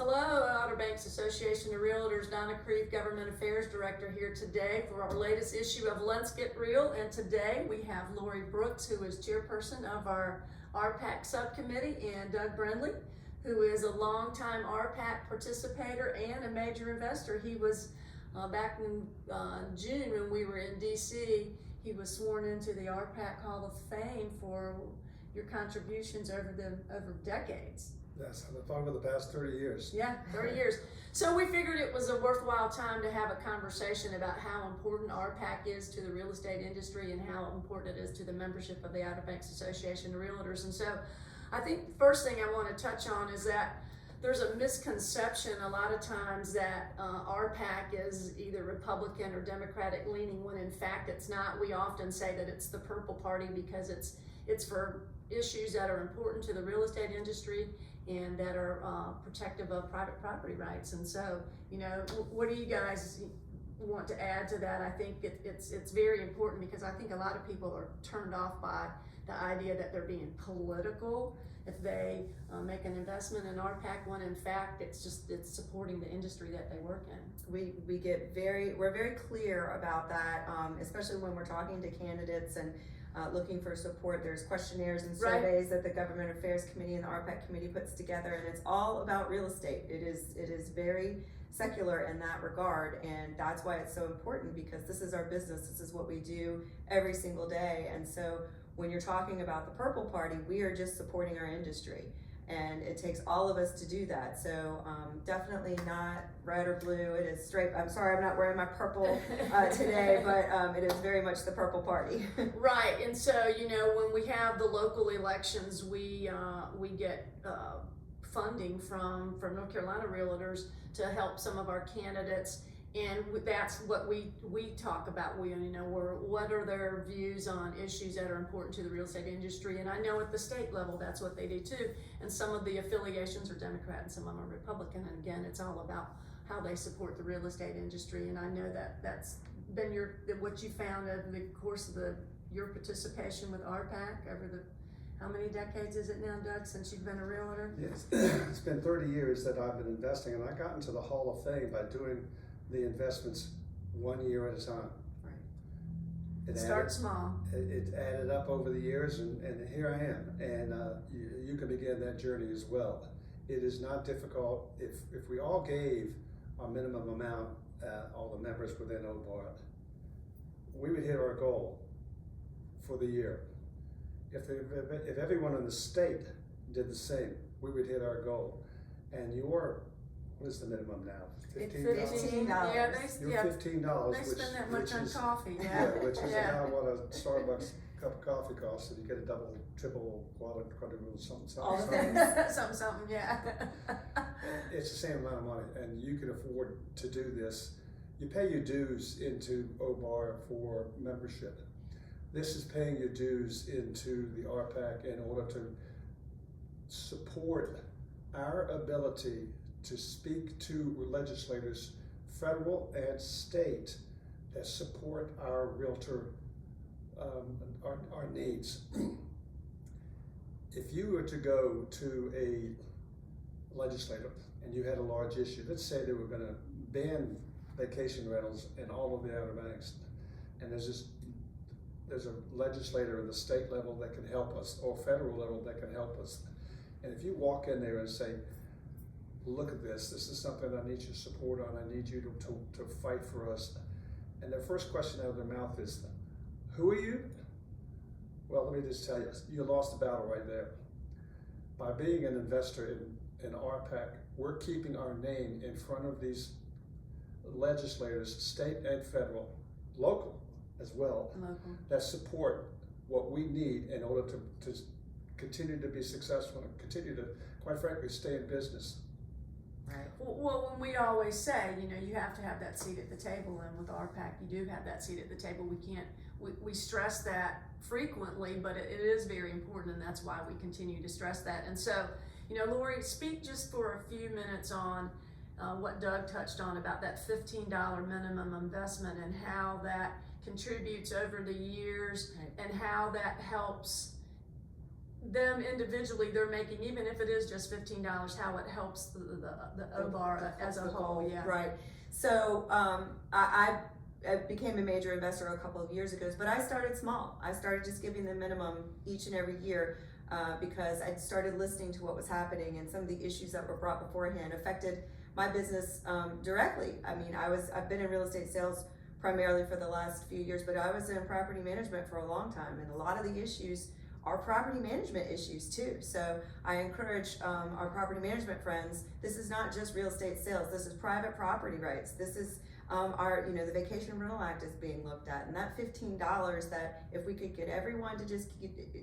Hello, Outer Banks Association of Realtors, Donna, Creef, Government Affairs Director here today for our latest issue of Let's Get Real. And today we have Lori Brooks, who is chairperson of our RPAC subcommittee, and Doug Brindley, who is a longtime RPAC participator and a major investor. He was back in June when we were in DC, he was sworn into the RPAC Hall of Fame for your contributions over decades. Yes, I've thought over the past 30 years. Yeah, 30 years. So we figured it was a worthwhile time to have a conversation about how important RPAC is to the real estate industry and how important it is to the membership of the Outer Banks Association of Realtors. And so I think the first thing I want to touch on is that there's a misconception a lot of times that RPAC is either Republican or Democratic leaning, when in fact it's not. We often say that it's the purple party because it's for issues that are important to the real estate industry and that are protective of private property rights. And so, you know, what do you guys want to add to that? I think it's very important because I think a lot of people are turned off by the idea that they're being political if they make an investment in RPAC, when in fact it's supporting the industry that they work in. We're very clear about that, especially when we're talking to candidates and looking for support. There's questionnaires and surveys that the Government Affairs Committee and the RPAC Committee puts together, and it's all about real estate. It is very secular in that regard, and that's why it's so important, because this is our business. This is what we do every single day. And so when you're talking about the purple party, we are just supporting our industry, and it takes all of us to do that. So definitely not red or blue. It is straight. I'm sorry, I'm not wearing my purple today, but it is very much the purple party. Right. And so, you know, when we have the local elections, we get funding from North Carolina Realtors to help some of our candidates. And that's what we talk about. What are their views on issues that are important to the real estate industry? And I know at the state level, that's what they do too. And some of the affiliations are Democrat and some of them are Republican. And again, it's all about how they support the real estate industry. And I know that that's been what you found over the course of your participation with RPAC over how many decades is it now, Doug, since you've been a realtor? Yes, it's been 30 years that I've been investing, and I got into the Hall of Fame by doing the investments 1 year at a time. Right. Start small. It added up over the years, and here I am. And you can begin that journey as well. It is not difficult. If we all gave our minimum amount, all the members within OBAR, we would hit our goal for the year. If everyone in the state did the same, we would hit our goal. And what is the minimum now? $15. Yeah, You're $15. They spend that much on coffee. Yeah, which is about what a Starbucks cup of coffee costs, and you get a double, triple, quadruple, something. All the something. things. something, yeah. It's the same amount of money, and you can afford to do this. You pay your dues into OBAR for membership. This is paying your dues into the RPAC in order to support our ability to speak to legislators, federal and state, that support our realtor, our needs. If you were to go to a legislator and you had a large issue, let's say they were going to ban vacation rentals in all of the Outer Banks, and there's a legislator at the state level that can help us, or federal level that can help us. And if you walk in there and say, look at this is something I need your support on, I need you to fight for us. And their first question out of their mouth is, who are you? Well, let me just tell you, you lost the battle right there. By being an investor in RPAC, we're keeping our name in front of these legislators, state and federal, local as well, that support what we need in order to continue to be successful and continue to, quite frankly, stay in business. Right. Well, when we always say, you know, you have to have that seat at the table, and with RPAC, you do have that seat at the table. We stress that frequently, but it is very important, and that's why we continue to stress that. And so, you know, Lori, speak just for a few minutes on what Doug touched on about that $15 minimum investment and how that contributes over the years, and how that helps them individually, they're making, even if it is just $15, how it helps the OBAR as a whole, yeah. Right. So I became a major investor a couple of years ago, but I started small. I started just giving the minimum each and every year because I started listening to what was happening, and some of the issues that were brought beforehand affected my business directly. I mean, I've been in real estate sales primarily for the last few years, but I was in property management for a long time, and a lot of the issues are property management issues too. So I encourage our property management friends, this is not just real estate sales, this is private property rights. This is the Vacation Rental Act is being looked at, and that $15, that if we could get everyone to just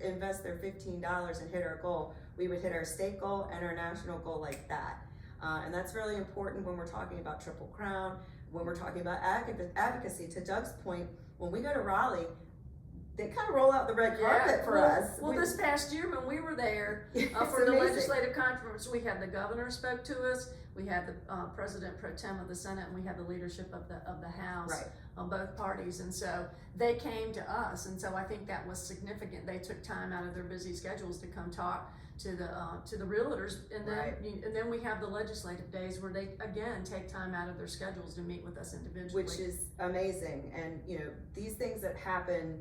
invest their $15 and hit our goal, we would hit our state goal and our national goal like that. And that's really important when we're talking about Triple Crown, when we're talking about advocacy. To Doug's point, when we go to Raleigh, they kind of roll out the red carpet for us. Well, this past year when we were there for the legislative conference, we had the governor spoke to us, we had the president pro tem of the Senate, and we had the leadership of the House, right, on both parties, and so they came to us, and so I think that was significant. They took time out of their busy schedules to come talk to the realtors, and then right, and then we have the legislative days where they again take time out of their schedules to meet with us individually, which is amazing. And these things that happen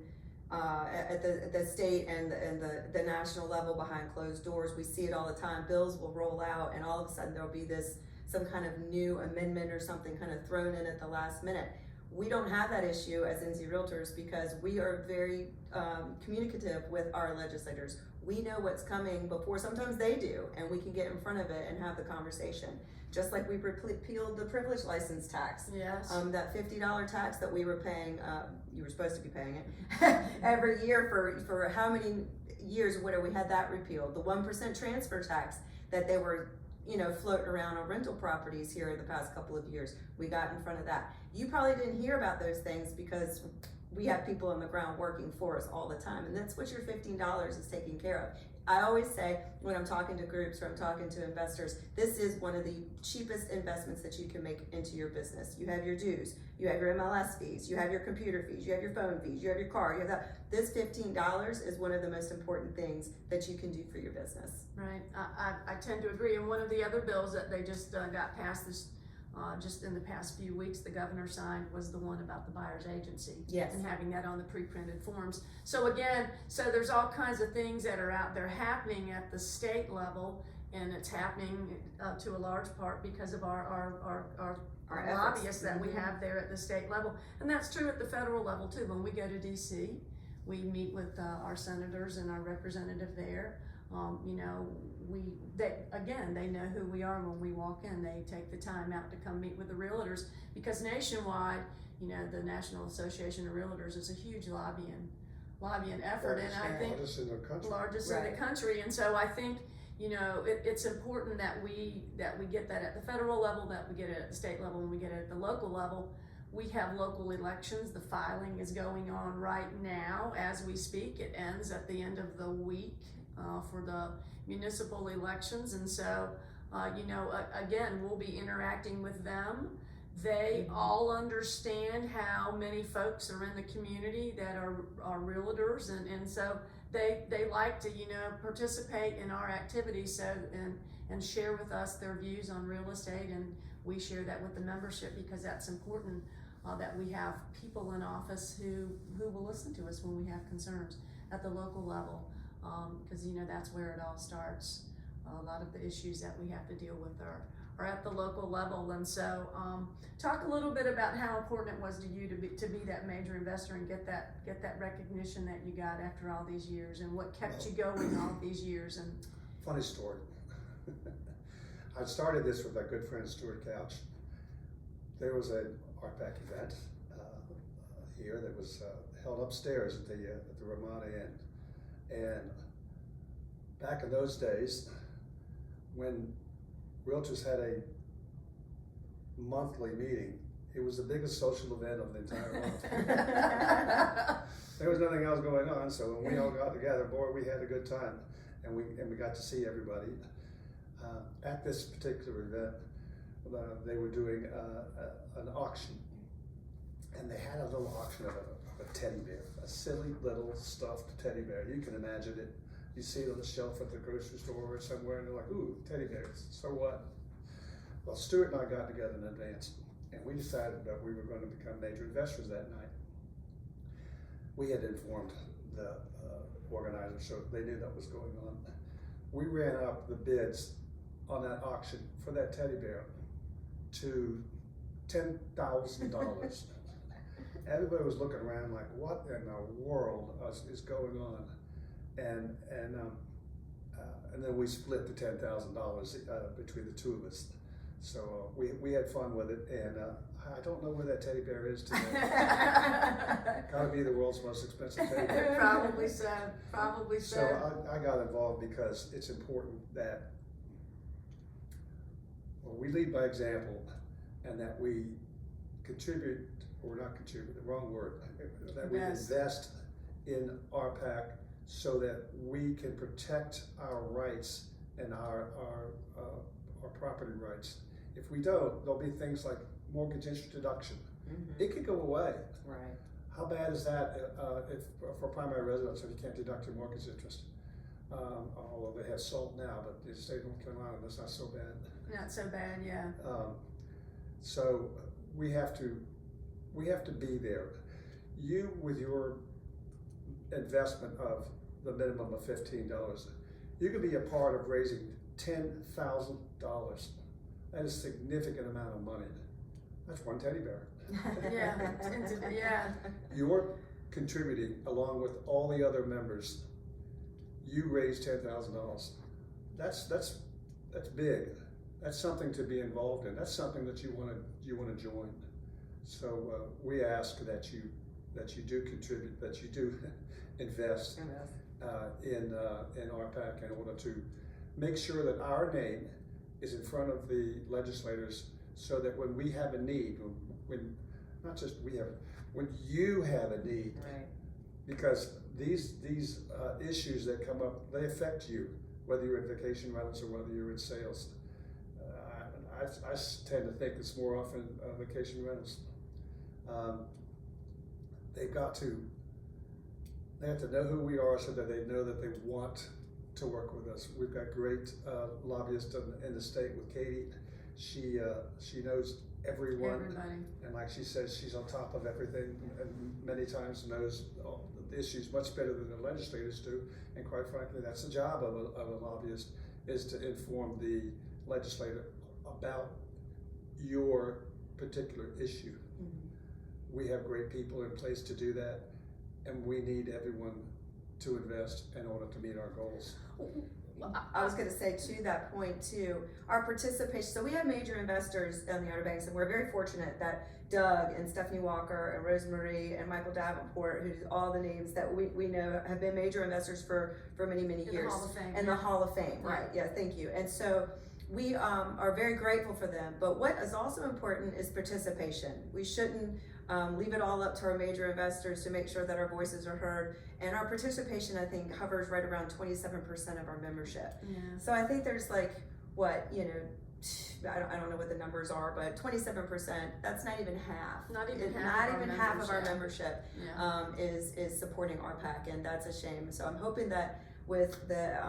at the state and the national level behind closed doors, we see it all the time. Bills will roll out, and all of a sudden there'll be some kind of new amendment or something kind of thrown in at the last minute. We don't have that issue as NZ Realtors because we are very communicative with our legislators. We know what's coming before sometimes they do, and we can get in front of it and have the conversation. Just like we repealed the privilege license tax. yes, That $50 tax that we were paying, you were supposed to be paying it every year for how many years? We had that repealed. The 1% transfer tax that they were floating around on rental properties here in the past couple of years. We got in front of that. You probably didn't hear about those things because we have people on the ground working for us all the time, and that's what your $15 is taking care of. I always say when I'm talking to groups or I'm talking to investors, this is one of the cheapest investments that you can make into your business. You have your dues, you have your MLS fees, you have your computer fees, you have your phone fees, you have your car, you have that. This $15 is one of the most important things that you can do for your business. right. I tend to agree. And one of the other bills that they just got passed this just in the past few weeks, the governor signed, was the one about the buyer's agency. Yes. And having that on the pre-printed forms. So again, there's all kinds of things that are out there happening at the state level, and it's happening to a large part because of our lobbyists that we have there at the state level. And that's true at the federal level too. When we go to DC, we meet with our senators and our representative there. They know who we are when we walk in. They take the time out to come meet with the realtors, because nationwide, the National Association of Realtors is a huge lobbying effort, and I think largest in the country. Largest in the country. And so I think it's important that we get that at the federal level, that we get it at the state level, and we get it at the local level. We have local elections. The filing is going on right now as we speak. It ends at the end of the week for the municipal elections, and so again, we'll be interacting with them. They all understand how many folks are in the community that are realtors, and so they like to participate in our activities and share with us their views on real estate, and we share that with the membership because that's important, that we have people in office who will listen to us when we have concerns at the local level, because that's where it all starts. A lot of the issues that we have to deal with are at the local level. And so talk a little bit about how important it was to you to be that major investor and get that recognition that you got after all these years, and what kept you going all these years. And funny story. I started this with my good friend Stuart Couch. There was a RPAC event here that was held upstairs at the Ramada Inn, and back in those days, when Realtors had a monthly meeting, it was the biggest social event of the entire month. There was nothing else going on, so when we all got together, boy, we had a good time, and we got to see everybody. At this particular event, they were doing an auction, and they had a little auction of a teddy bear, a silly little stuffed teddy bear. You can imagine it, you see it on the shelf at the grocery store or somewhere, and they're like, ooh, teddy bears, so what? Well, Stuart and I got together in advance, and we decided that we were going to become major investors that night. We had informed the organizers, so they knew that was going on. We ran up the bids on that auction for that teddy bear to $10,000. Everybody was looking around like, what in the world is going on? And then we split the $10,000 between the two of us. So we had fun with it, and I don't know where that teddy bear is today. Gotta be the world's most expensive teddy bear. Probably so, probably so. So I got involved because it's important that we lead by example, and that we contribute, or not contribute, the wrong word, that we invest in RPAC so that we can protect our rights and our property rights. If we don't, there'll be things like mortgage interest deduction. Mm-hmm. It could go away. Right. How bad is that if for primary residents if you can't deduct your mortgage interest? Although they have SALT now, but the state of North Carolina, that's not so bad. Not so bad, yeah. So we have to be there. You, with your investment of the minimum of $15, you can be a part of raising $10,000. That is a significant amount of money. That's one teddy bear. Yeah. You're contributing along with all the other members. You raise $10,000. That's big. That's something to be involved in. That's something that you want to join. So we ask that you do contribute, that you do invest in RPAC in order to make sure that our name is in front of the legislators, so that when we have a need, when not just we have, when you have a need, right. Because these issues that come up, they affect you, whether you're in vacation rentals or whether you're in sales. I tend to think it's more often vacation rentals. They have to know who we are so that they know that they want to work with us. We've got great lobbyists in the state with Katie. She knows everyone. Everybody. And like she says, she's on top of everything, and many times knows all the issues much better than the legislators do. And quite frankly, that's the job of a lobbyist, is to inform the legislator about your particular issue. Mm-hmm. We have great people in place to do that, and we need everyone to invest in order to meet our goals. I was going to say to that point too, our participation, so we have major investors on the Outer Banks, and we're very fortunate that Doug and Stephanie Walker and Rosemary and Michael Davenport, who's all the names that we know have been major investors for many years. The Hall of Fame. And the Hall of Fame, right, yeah, thank you. And so we are very grateful for them, but what is also important is participation. We shouldn't leave it all up to our major investors to make sure that our voices are heard. And our participation, I think, hovers right around 27% of our membership. Yeah. So I think there's like, what, I don't know what the numbers are, but 27%, that's not even half. Not even half of our membership is supporting RPAC, and that's a shame. So I'm hoping that with the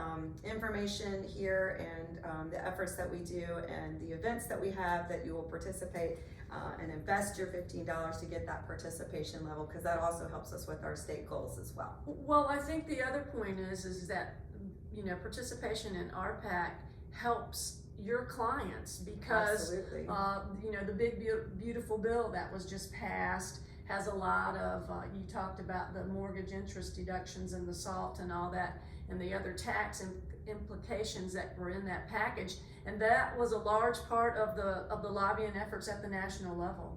information here and the efforts that we do and the events that we have, that you will participate and invest your $15 to get that participation level, because that also helps us with our state goals as well. Well, I think the other point is that participation in RPAC helps your clients, because the big beautiful bill that was just passed has a lot of you talked about the mortgage interest deductions and the SALT and all that, and the other tax implications that were in that package, and that was a large part of the lobbying efforts at the national level.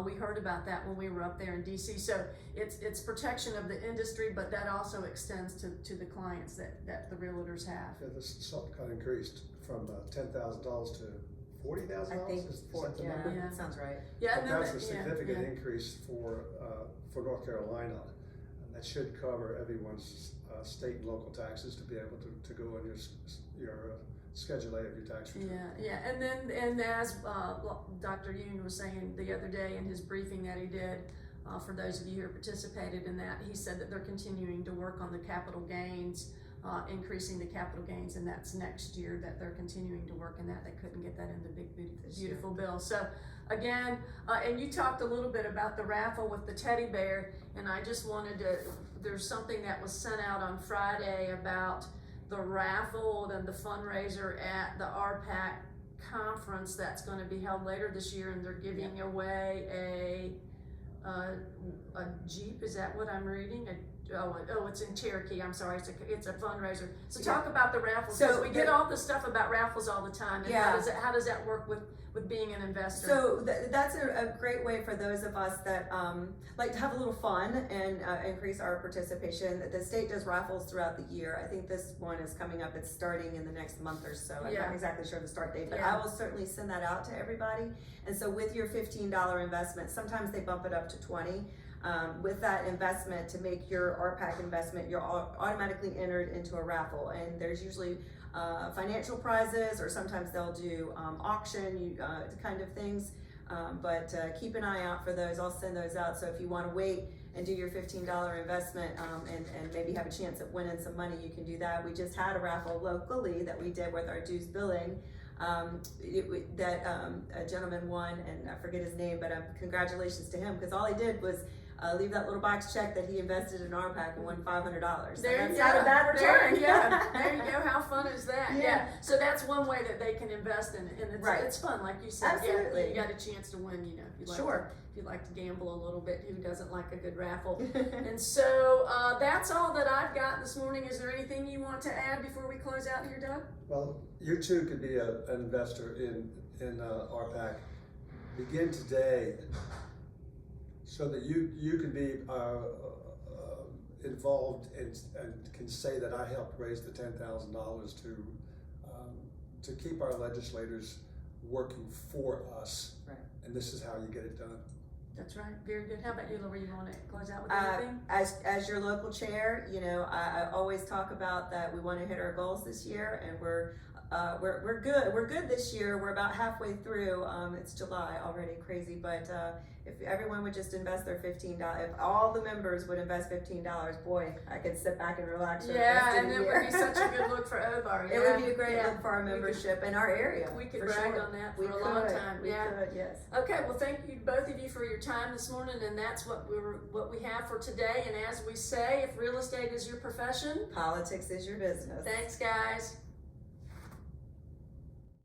We heard about that when we were up there in DC. So it's protection of the industry, but that also extends to the clients that the realtors have. Yeah, the SALT got increased from $10,000 to $40,000. I think is that the number? Yeah, sounds right. Yeah, But that's a significant increase for North Carolina, and that should cover everyone's state and local taxes to be able to go on your Schedule A of your tax return. Yeah, and as Dr. Yoon was saying the other day in his briefing that he did, for those of you who participated in that, he said that they're continuing to work on the capital gains increasing the capital gains, and that's next year that they're continuing to work in that. They couldn't get that in the big beautiful bill. So again, and you talked a little bit about the raffle with the teddy bear, and I just wanted to, there's something that was sent out on Friday about the raffle and the fundraiser at the RPAC conference that's going to be held later this year, and they're giving away a Jeep. Is that what I'm reading? Oh, it's in Cherokee. I'm sorry. It's a fundraiser. So talk about the raffles. So we get all the stuff about raffles all the time. And how does that work with being an investor? So that's a great way for those of us that like to have a little fun and increase our participation. The state does raffles throughout the year. I think this one is coming up. It's starting in the next month or so. I'm not exactly sure the start date, but I will certainly send that out to everybody. And so with your $15 investment, sometimes they bump it up to 20. With that investment, to make your RPAC investment, you're automatically entered into a raffle, and there's usually financial prizes, or sometimes they'll do auction kind of things, but keep an eye out for those. I'll send those out, so if you want to wait and do your $15 investment and maybe have a chance at winning some money, you can do that. We just had a raffle locally that we did with our dues billing. A gentleman won, and I forget his name, but congratulations to him, because all he did was leave that little box check that he invested in RPAC and won $500. That's not a bad return. There you go. How fun is that? Yeah. So that's one way that they can invest in it, and it's fun, like you said. Absolutely. Yeah, you got a chance to win. You know, if you like if you like to gamble a little bit, who doesn't like a good raffle? And so that's all that I've got this morning. Is there anything you want to add before we close out here, Doug? Well, you too could be an investor in RPAC. Begin today, so that you can be involved and can say that I helped raise the $10,000 to keep our legislators working for us. Right. And this is how you get it done. That's right. Very good. How about you, Laura? You want to close out with anything? As your local chair, you know, I always talk about that we want to hit our goals this year, and we're good. We're good this year. We're about halfway through. It's July already, crazy. But if everyone would just invest their $15, if all the members would invest $15, boy, I could sit back and relax for the rest of the year. And it would be such a good look for OBAR. It would be a great look for our membership in our area. We could brag on that for a long time. We could, yes. Okay, well, thank you both of you for your time this morning, and that's what we have for today. And as we say, if real estate is your profession, politics is your business. Thanks, guys.